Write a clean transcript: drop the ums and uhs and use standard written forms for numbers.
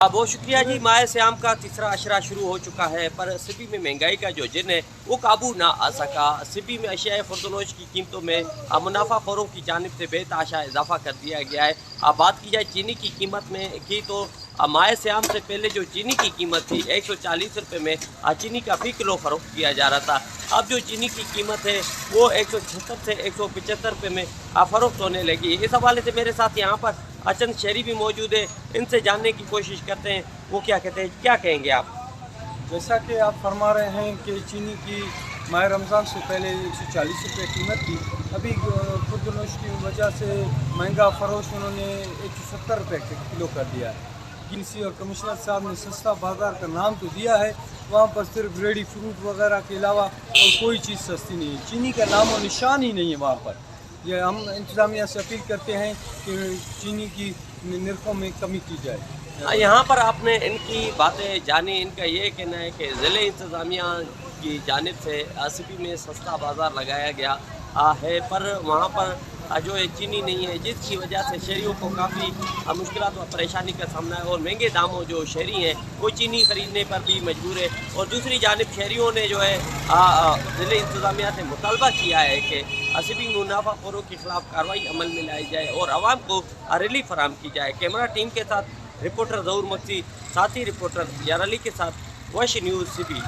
बहुत शुक्रिया जी। माह सियाम का तीसरा अशरा शुरू हो चुका है, पर सिपी में महंगाई का जो जिन है वो काबू ना आ सका। सिपी में अशिया खुर्दनोश की कीमतों में मुनाफाखोरों की जानिब से बेतहाशा इजाफा कर दिया गया है। अब बात की जाए चीनी की कीमत में की तो माह सियाम से पहले जो चीनी की कीमत थी 140 रुपये में चीनी का फ़ी किलो फ़रोख्त किया जा रहा था। अब जो चीनी की कीमत है वो 176 से 175 रुपये में फ़रोख्त होने लगी। इस हवाले से मेरे साथ यहाँ पर चंद शहरी भी मौजूद है, इनसे जानने की कोशिश करते हैं वो क्या कहते हैं। क्या कहेंगे आप? जैसा कि आप फरमा रहे हैं कि चीनी की माह रमज़ान से पहले 140 रुपये कीमत थी, अभी खुर्दनोश की वजह से महंगा फ़रोश उन्होंने 170 रुपये किलो कर दिया है। डीसी और कमिश्नर साहब ने सस्ता बाज़ार का नाम तो दिया है, वहाँ पर सिर्फ रेडी फ्रूट वगैरह के अलावा और कोई चीज़ सस्ती नहीं है। चीनी का नामो निशान ही नहीं है वहाँ पर। ये हम इंतज़ामिया से अपील करते हैं कि चीनी की निर्खों में कमी की जाए। यहाँ पर आपने इनकी बातें जानी, इनका ये कहना है कि ज़िले इंतज़ामिया की जानिब से सिपी में सस्ता बाज़ार लगाया गया है, पर वहाँ पर जो है चीनी नहीं है, जिसकी वजह से शहरियों को काफ़ी मुश्किलात व परेशानी का सामना है और महंगे दामों जो शहरी हैं वो चीनी ख़रीदने पर भी मजबूर है। और दूसरी जानिब शहरियों ने जो है ज़िले इंतज़ामिया से मुतालबा किया है कि सिपी मुनाफाखोरों के खिलाफ कार्रवाई अमल में लाई जाए और आवाम को रिलीफ फराहम की जाए। कैमरा टीम के साथ रिपोर्टर ज़हूर मक्सी, साथी रिपोर्टर यार अली के साथ वश न्यूज़ सिपी।